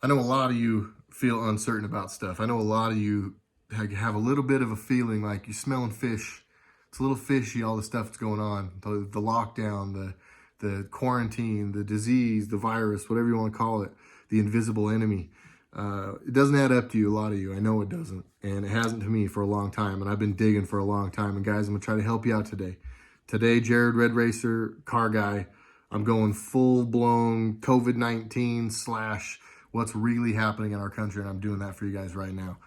I know a lot of you feel uncertain about stuff. I know a lot of you have a little bit of a feeling like you're smelling fish. It's a little fishy, all the stuff that's going on. The lockdown, the quarantine, the disease, the virus, whatever you want to call it, the invisible enemy. It doesn't add up to you, a lot of you. I know it doesn't. And it hasn't to me for a long time. And I've been digging for a long time. And guys, I'm going to try to help you out today. Today, Jared, RedRacer, car guy, I'm going full-blown COVID-19 slash what's really happening in our country, and I'm doing that for you guys right now.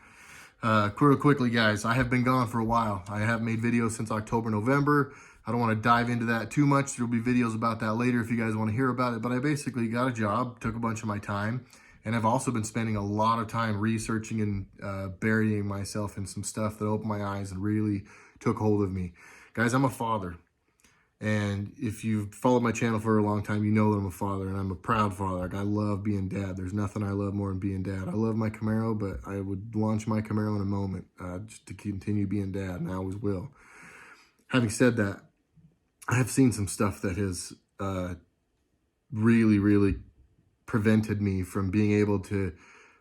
Real quickly, guys, I have been gone for a while. I have made videos since October, November. I don't want to dive into that too much. There'll be videos about that later if you guys want to hear about it, but I basically got a job, took a bunch of my time, and I've also been spending a lot of time researching and burying myself in some stuff that opened my eyes and really took hold of me. Guys, I'm a father. And if you've followed my channel for a long time, you know that I'm a father, and I'm a proud father. Like, I love being dad. There's nothing I love more than being dad. I love my Camaro, but I would launch my Camaro in a moment just to continue being dad, and I always will. Having said that, I have seen some stuff that has really prevented me from being able to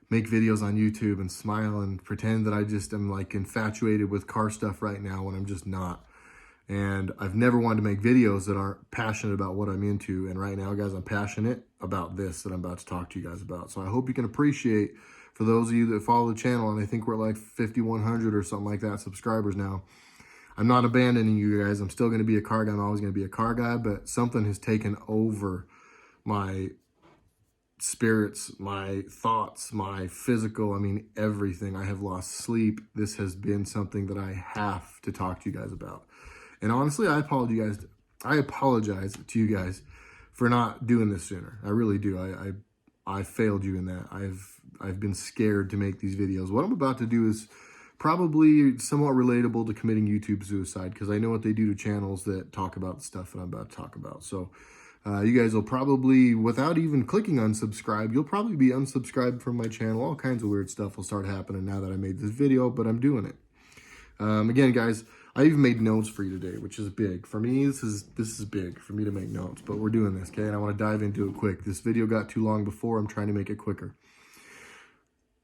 make videos on YouTube and smile and pretend that I just am like infatuated with car stuff right now when I'm just not. And I've never wanted to make videos that aren't passionate about what I'm into. And right now, guys, I'm passionate about this that I'm about to talk to you guys about. So I hope you can appreciate, for those of you that follow the channel, and I think we're like 5,100 or something like that subscribers now. I'm not abandoning you guys. I'm still going to be a car guy. I'm always going to be a car guy, but something has taken over my spirits, my thoughts, my physical, I mean, everything. I have lost sleep. This has been something that I have to talk to you guys about. And honestly, I apologize to you guys for not doing this sooner. I really do. I failed you in that. I've been scared to make these videos. What I'm about to do is probably somewhat relatable to committing YouTube suicide, because I know what they do to channels that talk about the stuff that I'm about to talk about. So you guys will probably, without even clicking unsubscribe, you'll probably be unsubscribed from my channel. All kinds of weird stuff will start happening now that I made this video, but I'm doing it. Again, guys, I even made notes for you today, which is big. For me, this is big for me to make notes, but we're doing this, okay? And I want to dive into it quick. This video got too long before. I'm trying to make it quicker.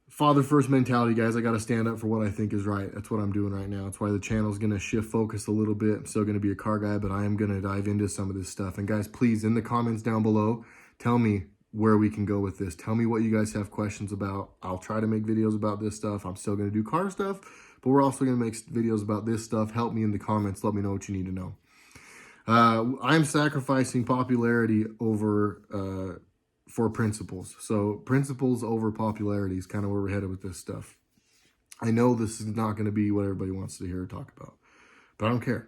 Father first mentality, guys. I got to stand up for what I think is right. That's what I'm doing right now. That's why the channel is going to shift focus a little bit. I'm still going to be a car guy, but I am going to dive into some of this stuff. And guys, please, in the comments down below, tell me where we can go with this. Tell me what you guys have questions about. I'll try to make videos about this stuff. I'm still going to do car stuff, but we're also going to make videos about this stuff. Help me in the comments. Let me know what you need to know. I'm sacrificing popularity over for principles. So principles over popularity is kind of where we're headed with this stuff. I know this is not going to be what everybody wants to hear or talk about, but I don't care.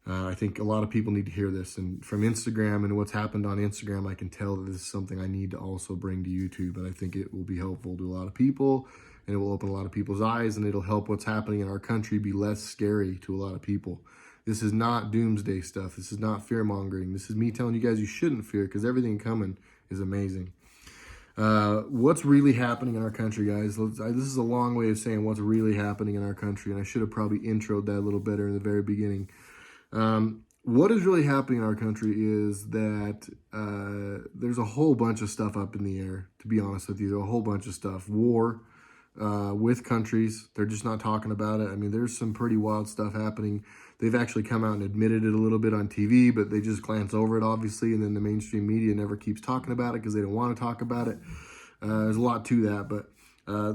I think a lot of people need to hear this. And from Instagram and what's happened on Instagram, I can tell that this is something I need to also bring to YouTube. And I think it will be helpful to a lot of people, and it will open a lot of people's eyes, and it'll help what's happening in our country be less scary to a lot of people. This is not doomsday stuff. This is not fear-mongering. This is me telling you guys you shouldn't fear, because everything coming is amazing. What's really happening in our country, guys? This is a long way of saying what's really happening in our country, and I should have probably introed that a little better in the very beginning. What is really happening in our country is that there's a whole bunch of stuff up in the air, to be honest with you. There's a whole bunch of stuff. War with countries. They're just not talking about it. I mean, there's some pretty wild stuff happening. They've actually come out and admitted it a little bit on TV, but they just glance over it, obviously, and then the mainstream media never keeps talking about it because they don't want to talk about it. There's a lot to that, but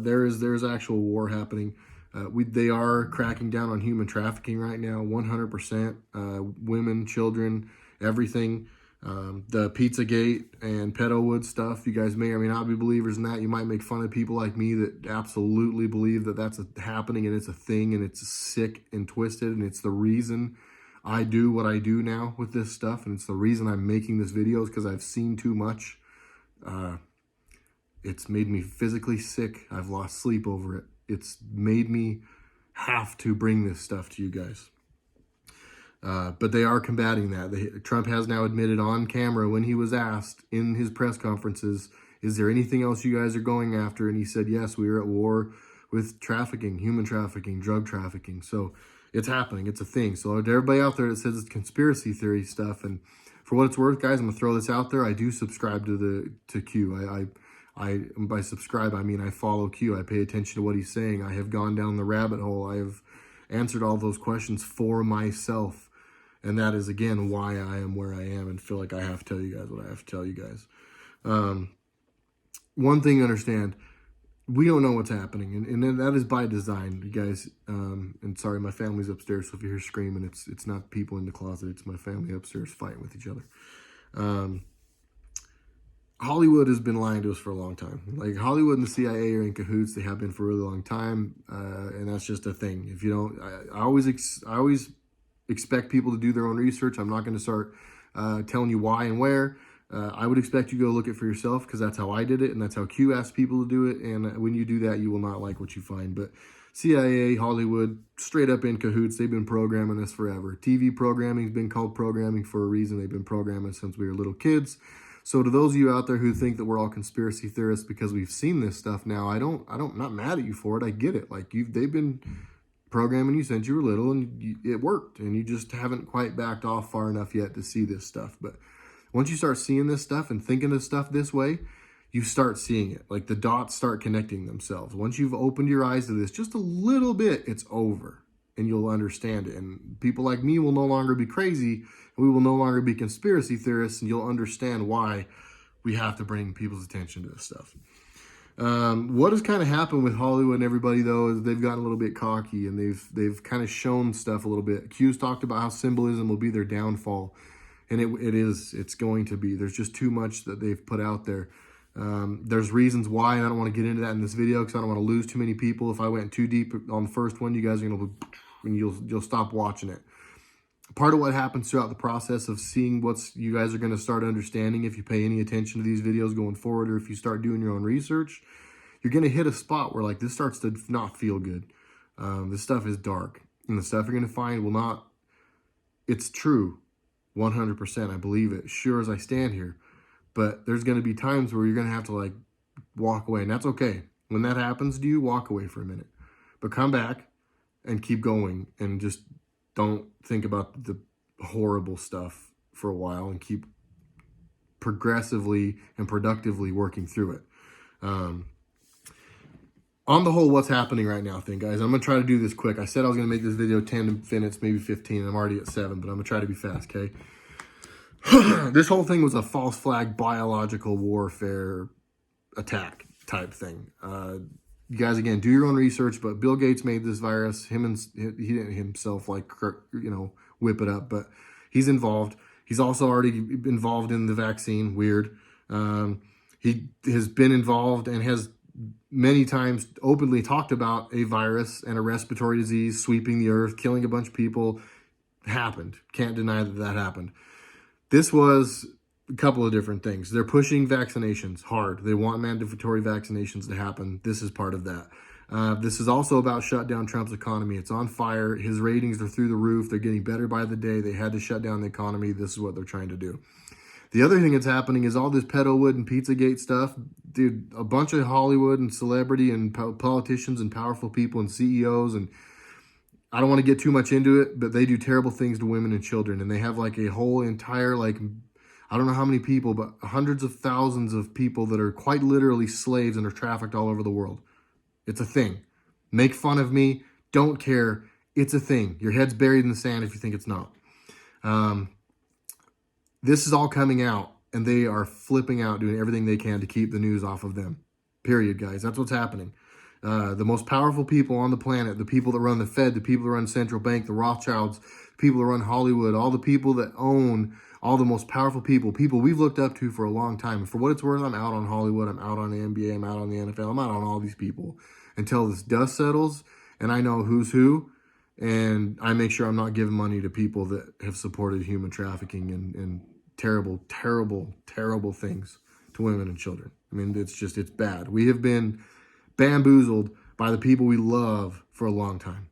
there's actual war happening. They are cracking down on human trafficking right now, 100%. Women, children, everything. The Pizzagate and Pedowood stuff, you guys may or may not be believers in that. You might make fun of people like me that absolutely believe that that's happening and it's a thing and it's sick and twisted, and it's the reason I do what I do now with this stuff, and it's the reason I'm making this video is because I've seen too much. It's made me physically sick. I've lost sleep over it. It's made me have to bring this stuff to you guys. But they are combating that. Trump has now admitted on camera when he was asked in his press conferences, is there anything else you guys are going after? And he said, yes, we are at war with trafficking, human trafficking, drug trafficking. So it's happening. It's a thing. So to everybody out there that says it's conspiracy theory stuff, and for what it's worth, guys, I'm going to throw this out there. I do subscribe to Q. By subscribe, I mean I follow Q. I pay attention to what he's saying. I have gone down the rabbit hole. I have answered all those questions for myself. And that is, again, why I am where I am and feel like I have to tell you guys what I have to tell you guys. One thing to understand, we don't know what's happening, and that is by design, you guys. And sorry, my family's upstairs, so if you hear screaming, it's not people in the closet, it's my family upstairs fighting with each other. Hollywood has been lying to us for a long time. Like, Hollywood and the CIA are in cahoots. They have been for a really long time, and that's just a thing. If you don't, I always expect people to do their own research. I'm not going to start telling you why and where. I would expect you to go look it for yourself, because that's how I did it, and that's how Q asked people to do it. And when you do that, you will not like what you find. But CIA, Hollywood, straight up in cahoots. They've been programming this forever. TV programming has been called programming for a reason. They've been programming since we were little kids. So to those of you out there who think that we're all conspiracy theorists because we've seen this stuff now, I'm not mad at you for it. I get it. Like, they've been programming you since you were little, and it worked, and you just haven't quite backed off far enough yet to see this stuff. But once you start seeing this stuff and thinking of stuff this way, you start seeing it. Like, the dots start connecting themselves. Once you've opened your eyes to this just a little bit, it's over, and you'll understand it. And people like me will no longer be crazy, and we will no longer be conspiracy theorists, and you'll understand why we have to bring people's attention to this stuff. What has kind of happened with Hollywood and everybody, though, is they've gotten a little bit cocky, and they've kind of shown stuff a little bit. Q's talked about how symbolism will be their downfall, and it's going to be. There's just too much that they've put out there. There's reasons why, and I don't want to get into that in this video because I don't want to lose too many people. If I went too deep on the first one, you guys are going to, and you'll stop watching it. Part of what happens throughout the process of seeing you guys are going to start understanding if you pay any attention to these videos going forward, or if you start doing your own research, you're going to hit a spot where, like, this starts to not feel good. This stuff is dark, and the stuff you're going to find will not, it's true, 100%. I believe it, sure as I stand here. But there's going to be times where you're going to have to, like, walk away, and that's okay. When that happens to you, walk away for a minute. But come back and keep going, and just don't think about the horrible stuff for a while, and keep progressively and productively working through it. On the whole, what's happening right now thing, guys, I'm going to try to do this quick. I said I was going to make this video 10 minutes, maybe 15, and I'm already at 7, but I'm going to try to be fast, okay? This whole thing was a false flag biological warfare attack type thing. You guys, again, do your own research, but Bill Gates made this virus. He didn't himself, like, whip it up, but he's involved. He's also already involved in the vaccine. Weird. He has been involved and has many times openly talked about a virus and a respiratory disease sweeping the earth, killing a bunch of people. Happened. Can't deny that happened. This was a couple of different things. They're pushing vaccinations hard. They want mandatory vaccinations to happen. This is part of that. This is also about shut down Trump's economy. It's on fire. His ratings are through the roof. They're getting better by the day. They had to shut down the economy. This is what they're trying to do. The other thing that's happening is all this Pedowood and Pizzagate stuff. Dude, a bunch of Hollywood and celebrity and politicians and powerful people and CEOs, and I don't want to get too much into it, but they do terrible things to women and children. And they have, like, a whole entire, like, I don't know how many people, but hundreds of thousands of people that are quite literally slaves and are trafficked all over the world. It's a thing. Make fun of me. Don't care. It's a thing. Your head's buried in the sand if you think it's not. This is all coming out, and they are flipping out, doing everything they can to keep the news off of them. Period, guys. That's what's happening. The most powerful people on the planet, the people that run the Fed, the people that run Central Bank, the Rothschilds, the people that run Hollywood, all the people that own all the most powerful people we've looked up to for a long time. And for what it's worth, I'm out on Hollywood, I'm out on the NBA, I'm out on the NFL, I'm out on all these people until this dust settles and I know who's who, and I make sure I'm not giving money to people that have supported human trafficking and terrible, terrible, terrible things to women and children. I mean, it's bad. We have been bamboozled by the people we love for a long time.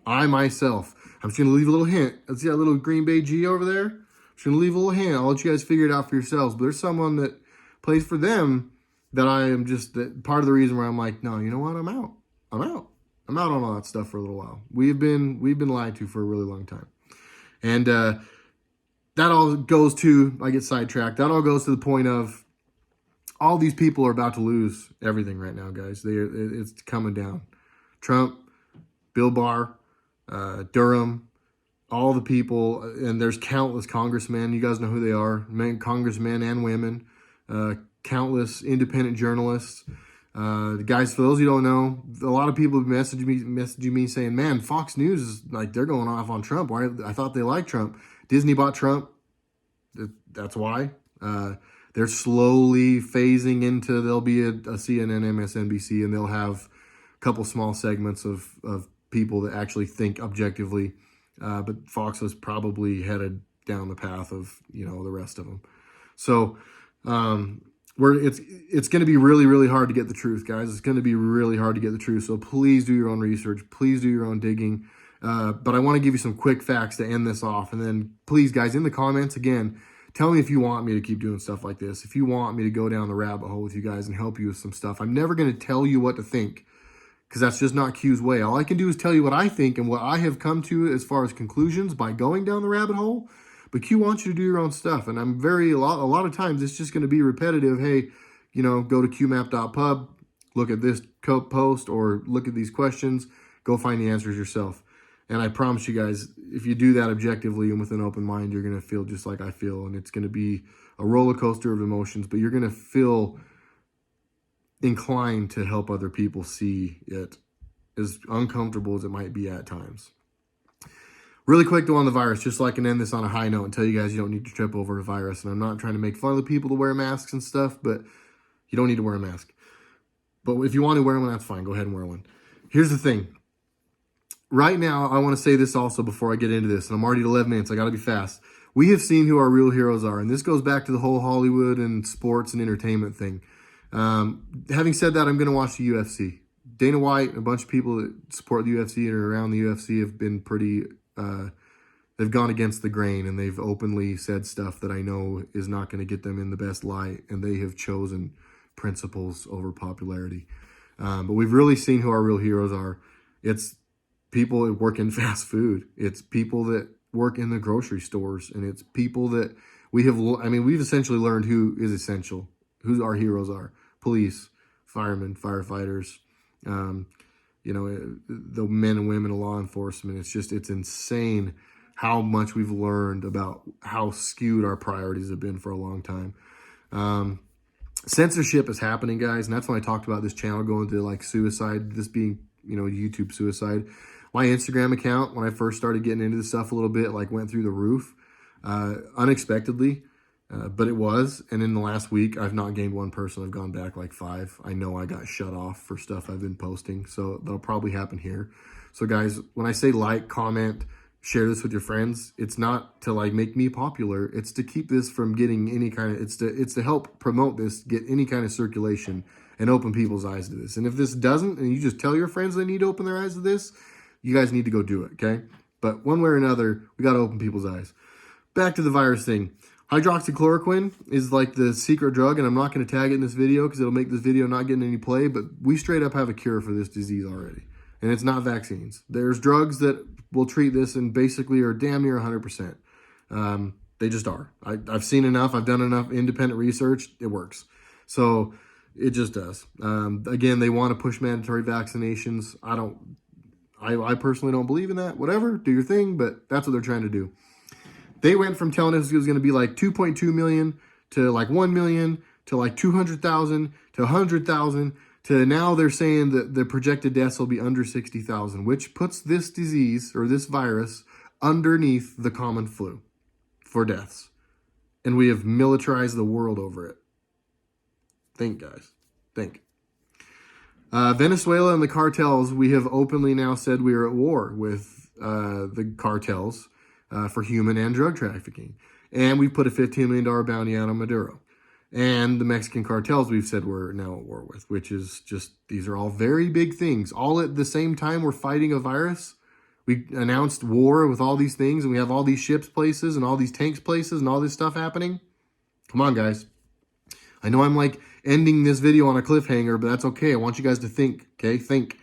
I myself, I'm just going to leave a little hint. See that little Green Bay G over there? I'm just going to leave a little hint. I'll let you guys figure it out for yourselves. But there's someone that plays for them that I am just, that part of the reason where I'm like, no, you know what? I'm out. I'm out on all that stuff for a little while. We've been lied to for a really long time. And that all goes to, I get sidetracked. That all goes to the point of all these people are about to lose everything right now, guys. It's coming down. Trump, Bill Barr, Durham, all the people, and there's countless congressmen. You guys know who they are, congressmen and women, countless independent journalists. Guys, for those of you who don't know, a lot of people have messaging me saying, man, Fox News is like, they're going off on Trump. Why? I thought they liked Trump. Disney bought Trump. That's why. They're slowly phasing into, there'll be a CNN, MSNBC, and they'll have a couple small segments of people that actually think objectively. But Fox was probably headed down the path of, the rest of them. So, it's going to be really, really hard to get the truth, guys. It's going to be really hard to get the truth. So please do your own research. Please do your own digging. But I want to give you some quick facts to end this off. And then please, guys, in the comments, again, tell me if you want me to keep doing stuff like this. If you want me to go down the rabbit hole with you guys and help you with some stuff. I'm never going to tell you what to think, because that's just not Q's way. All I can do is tell you what I think and what I have come to as far as conclusions by going down the rabbit hole. But Q wants you to do your own stuff. And I'm a lot of times it's just going to be repetitive. Hey, go to qmap.pub, look at this post, or look at these questions, go find the answers yourself. And I promise you guys, if you do that objectively and with an open mind, you're going to feel just like I feel. And it's going to be a roller coaster of emotions, but you're going to feel inclined to help other people see it, as uncomfortable as it might be at times. Really quick though on the virus, just so I can end this on a high note and tell you guys you don't need to trip over a virus. And I'm not trying to make fun of the people that wear masks and stuff, but you don't need to wear a mask. But if you want to wear one, that's fine. Go ahead and wear one. Here's the thing. Right now, I want to say this also before I get into this, and I'm already at 11 minutes. I got to be fast. We have seen who our real heroes are, and this goes back to the whole Hollywood and sports and entertainment thing. Having said that, I'm going to watch the UFC. Dana White and a bunch of people that support the UFC and are around the UFC have been pretty, they've gone against the grain, and they've openly said stuff that I know is not going to get them in the best light, and they have chosen principles over popularity. But we've really seen who our real heroes are. It's people that work in fast food. It's people that work in the grocery stores, and it's people that we've essentially learned who is essential, who our heroes are. Police, firemen, firefighters, the men and women of law enforcement. It's insane how much we've learned about how skewed our priorities have been for a long time. Censorship is happening, guys, and that's when I talked about this channel going to like suicide, this being, YouTube suicide. My Instagram account, when I first started getting into this stuff a little bit, like went through the roof, unexpectedly, but it was. And in the last week, I've not gained one person. I've gone back like 5. I know I got shut off for stuff I've been posting, so that'll probably happen here. So guys, when I say like, comment, share this with your friends, it's not to like make me popular. It's to keep this from getting any kind of, it's to help promote this, get any kind of circulation and open people's eyes to this. And if this doesn't, and you just tell your friends they need to open their eyes to this, you guys need to go do it, okay? But one way or another, we got to open people's eyes. Back to the virus thing. Hydroxychloroquine is like the secret drug, and I'm not going to tag it in this video because it'll make this video not getting any play, but we straight up have a cure for this disease already. And it's not vaccines. There's drugs that will treat this and basically are damn near 100%. They just are. I've seen enough. I've done enough independent research. It works. So it just does. Again, they want to push mandatory vaccinations. I personally don't believe in that. Whatever, do your thing, but that's what they're trying to do. They went from telling us it was going to be like 2.2 million to like 1 million to like 200,000 to 100,000 to now they're saying that the projected deaths will be under 60,000, which puts this disease or this virus underneath the common flu for deaths. And we have militarized the world over it. Think, guys. Think. Venezuela and the cartels, we have openly now said we are at war with the cartels for human and drug trafficking. And we've put a $15 million bounty out on Maduro. And the Mexican cartels we've said we're now at war with, which is just, these are all very big things. All at the same time we're fighting a virus. We announced war with all these things, and we have all these ships places and all these tanks places and all this stuff happening. Come on, guys. I know I'm like ending this video on a cliffhanger, but that's okay. I want you guys to think, okay? Think.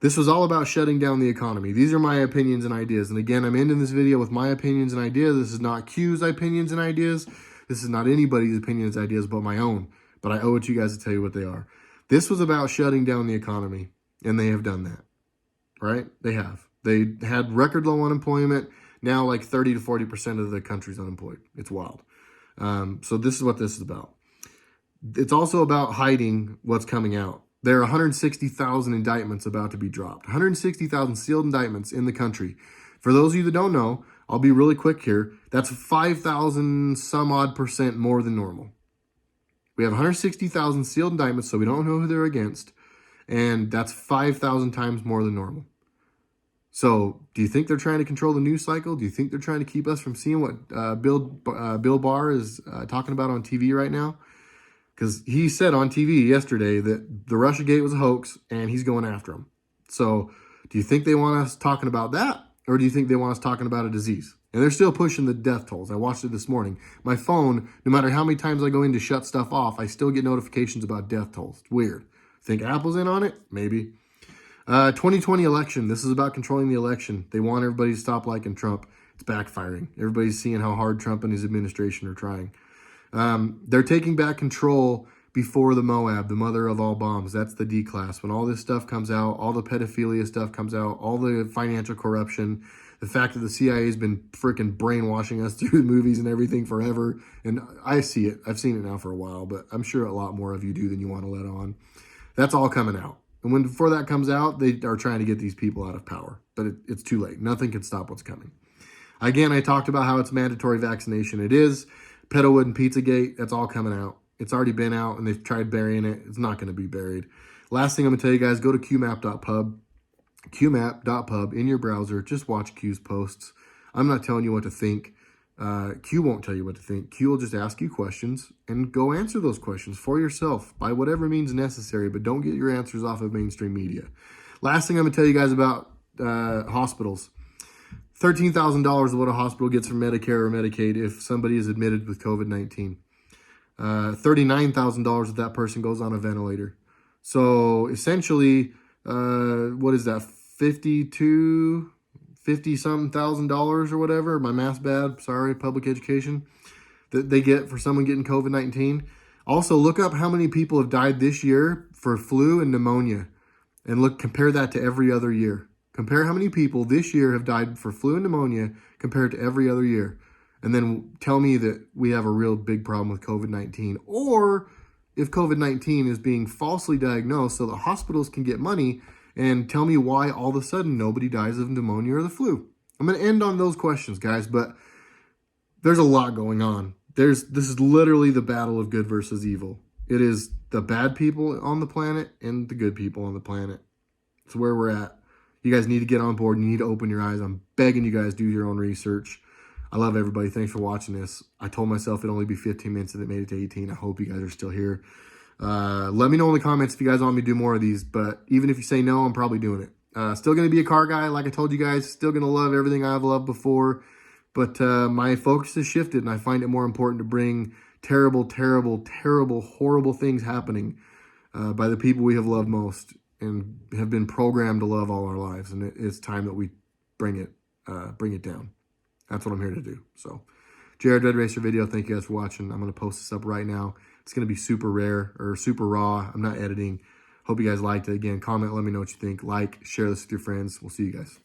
This was all about shutting down the economy. These are my opinions and ideas. And again, I'm ending this video with my opinions and ideas. This is not Q's opinions and ideas. This is not anybody's opinions and ideas but my own. but I owe it to you guys to tell you what they are. This was about shutting down the economy, and they have done that, right? They have. They had record low unemployment. Now like 30 to 40% of the country's unemployed. It's wild. So this is what this is about. It's also about hiding what's coming out. There are 160,000 indictments about to be dropped. 160,000 sealed indictments in the country. For those of you that don't know, I'll be really quick here. That's 5,000 some odd percent more than normal. We have 160,000 sealed indictments, so we don't know who they're against. And that's 5,000 times more than normal. So do you think they're trying to control the news cycle? Do you think they're trying to keep us from seeing what Bill Barr is talking about on TV right now? Because he said on TV yesterday that the Russiagate was a hoax and he's going after them. So do you think they want us talking about that? Or do you think they want us talking about a disease? And they're still pushing the death tolls. I watched it this morning. My phone, no matter how many times I go in to shut stuff off, I still get notifications about death tolls. It's weird. Think Apple's in on it? Maybe. 2020 election. This is about controlling the election. They want everybody to stop liking Trump. It's backfiring. Everybody's seeing how hard Trump and his administration are trying. They're taking back control before the Moab, the mother of all bombs. That's the D class. When all this stuff comes out, all the pedophilia stuff comes out, all the financial corruption, the fact that the CIA has been freaking brainwashing us through the movies and everything forever. And I see it. I've seen it now for a while, but I'm sure a lot more of you do than you want to let on. That's all coming out. And before that comes out, they are trying to get these people out of power. But it's too late. Nothing can stop what's coming. Again, I talked about how it's mandatory vaccination. It is. Petalwood and Pizzagate, that's all coming out. It's already been out, and they've tried burying it. It's not going to be buried. Last thing I'm going to tell you guys, go to qmap.pub. qmap.pub in your browser. Just watch Q's posts. I'm not telling you what to think. Q won't tell you what to think. Q will just ask you questions and go answer those questions for yourself by whatever means necessary, but don't get your answers off of mainstream media. Last thing I'm going to tell you guys about hospitals. $13,000 is what a hospital gets from Medicare or Medicaid if somebody is admitted with COVID-19. $39,000 if that person goes on a ventilator. So essentially, what is that? 50-something thousand dollars or whatever. My math's bad. Sorry, public education. That they get for someone getting COVID-19. Also, look up how many people have died this year for flu and pneumonia, and compare that to every other year. Compare how many people this year have died for flu and pneumonia compared to every other year. And then tell me that we have a real big problem with COVID-19. Or if COVID-19 is being falsely diagnosed so the hospitals can get money, and tell me why all of a sudden nobody dies of pneumonia or the flu. I'm going to end on those questions, guys, but there's a lot going on. This is literally the battle of good versus evil. It is the bad people on the planet and the good people on the planet. It's where we're at. You guys need to get on board. You need to open your eyes. I'm begging you guys, do your own research. I love everybody. Thanks for watching this. I told myself it'd only be 15 minutes and it made it to 18. I hope you guys are still here. Let me know in the comments if you guys want me to do more of these. But even if you say no, I'm probably doing it. Still going to be a car guy, like I told you guys. Still going to love everything I've loved before. But my focus has shifted, and I find it more important to bring terrible, terrible, terrible, horrible things happening by the people we have loved most and have been programmed to love all our lives. And it's time that we bring it down. That's what I'm here to do. So, Jared RedRacer video. Thank you guys for watching. I'm going to post this up right now. It's going to be super rare or super raw. I'm not editing. Hope you guys liked it. Again, comment. Let me know what you think. Like, share this with your friends. We'll see you guys.